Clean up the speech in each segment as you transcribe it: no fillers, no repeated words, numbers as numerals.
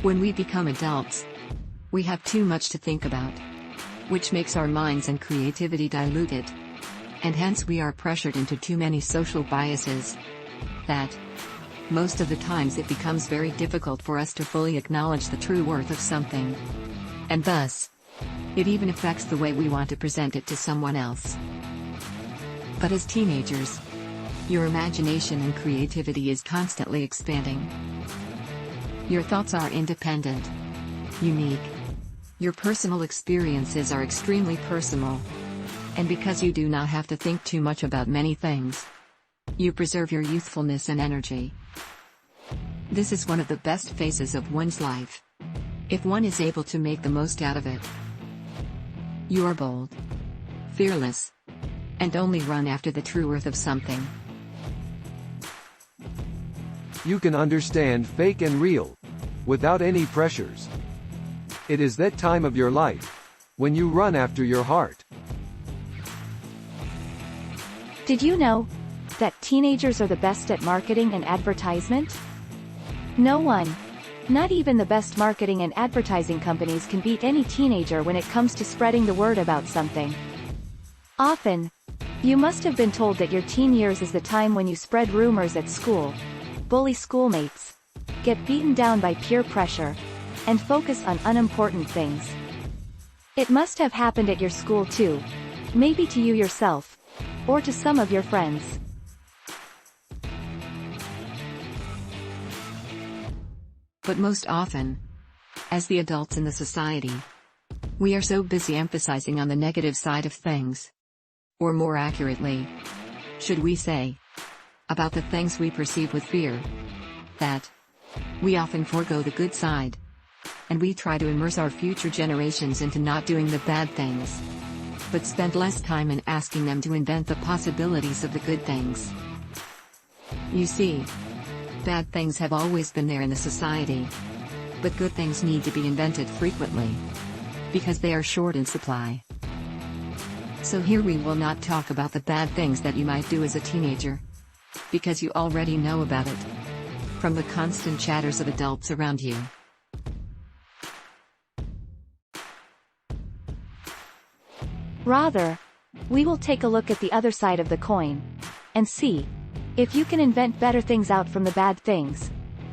When we become adults, we have too much to think about, which makes our minds and creativity diluted. And hence we are pressured into too many social biases that, most of the times it becomes very difficult for us to fully acknowledge the true worth of something. And thus, it even affects the way we want to present it to someone else. But as teenagers, your imagination and creativity is constantly expanding. Your thoughts are independent, unique. Your personal experiences are extremely personal. And because you do not have to think too much about many things, you preserve your youthfulness and energy. This is one of the best phases of one's life, if one is able to make the most out of it. You are bold, fearless, and only run after the true worth of something. You can understand fake and real, without any pressures. It is that time of your life, when you run after your heart. Did you know that teenagers are the best at marketing and advertisement? No one, not even the best marketing and advertising companies, can beat any teenager when it comes to spreading the word about something. Often, you must have been told that your teen years is the time when you spread rumors at school, bully schoolmates, get beaten down by peer pressure, and focus on unimportant things. It must have happened at your school too, maybe to you yourself, or to some of your friends. But most often, as the adults in the society, we are so busy emphasizing on the negative side of things. Or more accurately, should we say, about the things we perceive with fear, that we often forego the good side, and we try to immerse our future generations into not doing the bad things, but spend less time in asking them to invent the possibilities of the good things. You see, bad things have always been there in the society, but good things need to be invented frequently, because they are short in supply. So here we will not talk about the bad things that you might do as a teenager, because you already know about it, from the constant chatters of adults around you. Rather, we will take a look at the other side of the coin, and see if you can invent better things out from the bad things,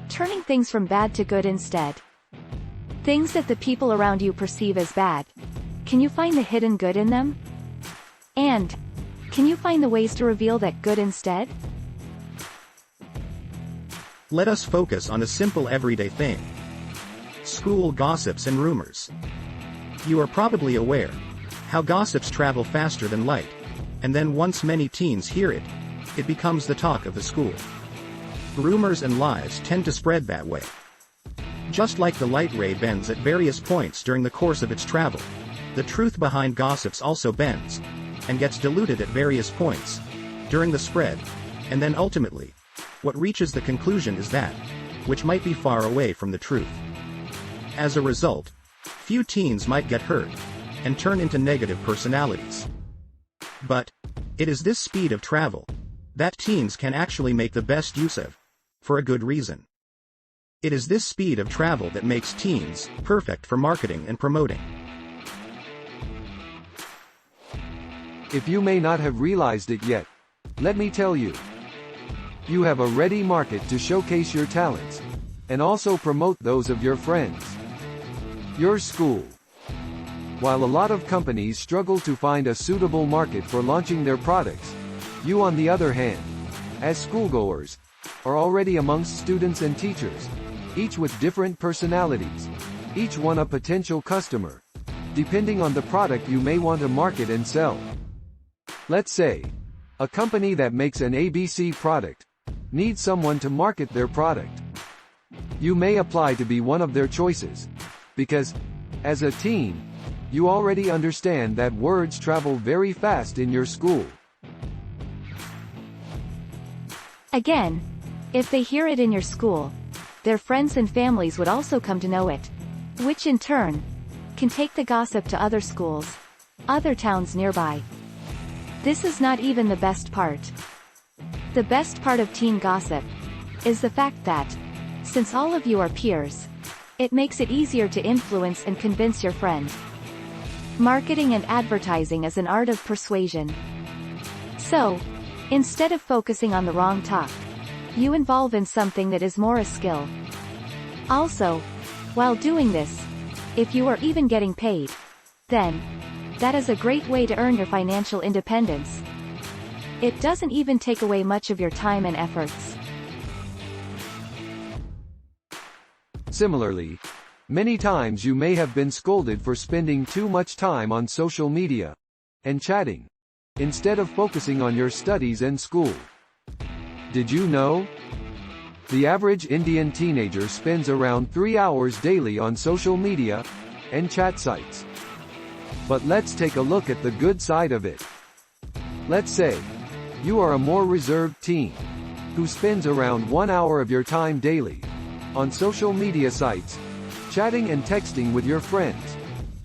turning things from bad to good instead. Things that the people around you perceive as bad, can you find the hidden good in them? And, can you find the ways to reveal that good instead? Let us focus on a simple everyday thing. School gossips and rumors. You are probably aware how gossips travel faster than light, and then once many teens hear it, it becomes the talk of the school. Rumors and lies tend to spread that way. Just like the light ray bends at various points during the course of its travel, the truth behind gossips also bends, and gets diluted at various points, during the spread, and then ultimately, what reaches the conclusion is that, which might be far away from the truth. As a result, few teens might get hurt, and turn into negative personalities. But, it is this speed of travel that teens can actually make the best use of, for a good reason. It is this speed of travel that makes teens perfect for marketing and promoting. If you may not have realized it yet, let me tell you. You have a ready market to showcase your talents, and also promote those of your friends. Your school. While a lot of companies struggle to find a suitable market for launching their products, you on the other hand, as schoolgoers, are already amongst students and teachers, each with different personalities, each one a potential customer, depending on the product you may want to market and sell. Let's say, a company that makes an ABC product needs someone to market their product. You may apply to be one of their choices, because, as a teen, you already understand that words travel very fast in your school. Again, if they hear it in your school, their friends and families would also come to know it, which in turn can take the gossip to other schools, other towns nearby. This is not even the best part. The best part of teen gossip is the fact that, since all of you are peers, It makes it easier to influence and convince your friend. Marketing and advertising is an art of persuasion. So, instead of focusing on the wrong talk, you involve in something that is more a skill. Also, while doing this, if you are even getting paid, then that is a great way to earn your financial independence. It doesn't even take away much of your time and efforts. Similarly, many times you may have been scolded for spending too much time on social media and chatting, instead of focusing on your studies and school. Did you know? The average Indian teenager spends around 3 hours daily on social media and chat sites. But let's take a look at the good side of it. Let's say you are a more reserved teen who spends around 1 hour of your time daily on social media sites, chatting and texting with your friends,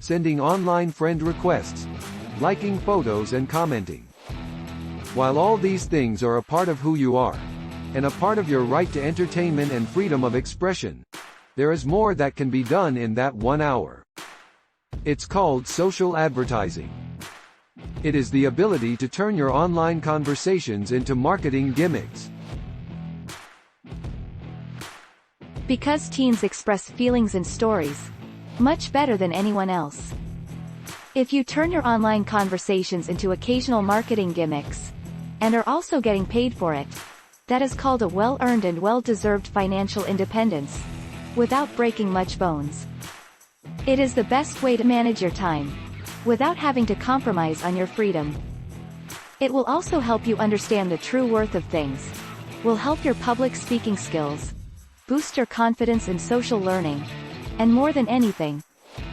sending online friend requests, liking photos and commenting. While all these things are a part of who you are, and a part of your right to entertainment and freedom of expression, there is more that can be done in that 1 hour. It's called social advertising. It is the ability to turn your online conversations into marketing gimmicks. Because teens express feelings and stories much better than anyone else. If you turn your online conversations into occasional marketing gimmicks, and are also getting paid for it, that is called a well-earned and well-deserved financial independence, without breaking much bones. It is the best way to manage your time, without having to compromise on your freedom. It will also help you understand the true worth of things, will help your public speaking skills, boost your confidence in social learning, and more than anything,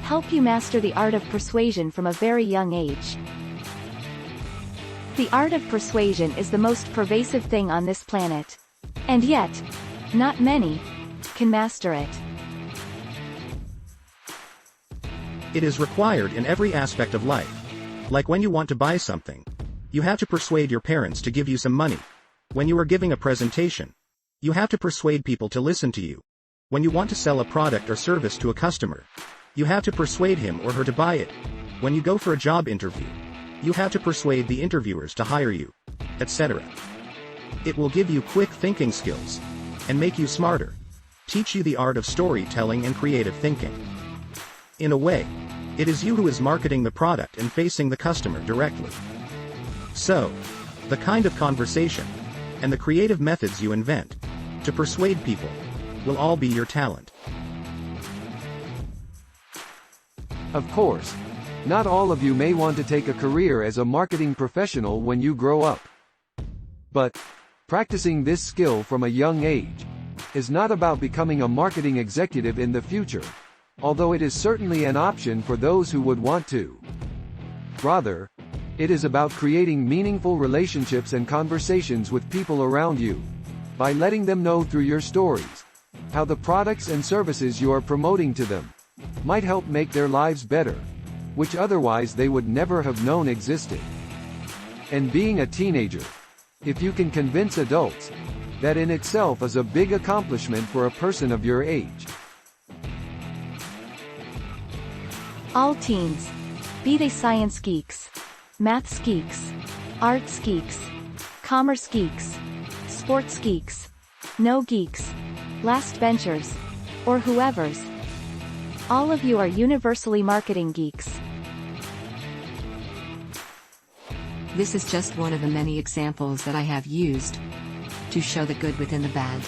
help you master the art of persuasion from a very young age. The art of persuasion is the most pervasive thing on this planet. And yet, not many can master it. It is required in every aspect of life. Like when you want to buy something, you have to persuade your parents to give you some money. When you are giving a presentation, you have to persuade people to listen to you. When you want to sell a product or service to a customer, you have to persuade him or her to buy it. When you go for a job interview, you have to persuade the interviewers to hire you, etc. It will give you quick thinking skills and make you smarter, teach you the art of storytelling and creative thinking. In a way, it is you who is marketing the product and facing the customer directly. So, the kind of conversation and the creative methods you invent to persuade people will all be your talent. Of course, not all of you may want to take a career as a marketing professional when you grow up. But practicing this skill from a young age is not about becoming a marketing executive in the future, although it is certainly an option for those who would want to. Rather, it is about creating meaningful relationships and conversations with people around you, by letting them know through your stories how the products and services you are promoting to them might help make their lives better, which otherwise they would never have known existed. And being a teenager, if you can convince adults, that in itself is a big accomplishment for a person of your age. All teens, be they science geeks, maths geeks, arts geeks, commerce geeks, sports geeks, no geeks, last benchers, or whoever's, all of you are universally marketing geeks. This is just one of the many examples that I have used to show the good within the bad.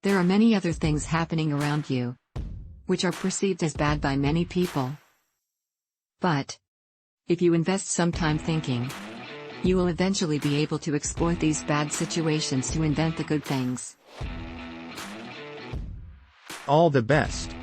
There are many other things happening around you, which are perceived as bad by many people. But if you invest some time thinking, you will eventually be able to exploit these bad situations to invent the good things. All the best.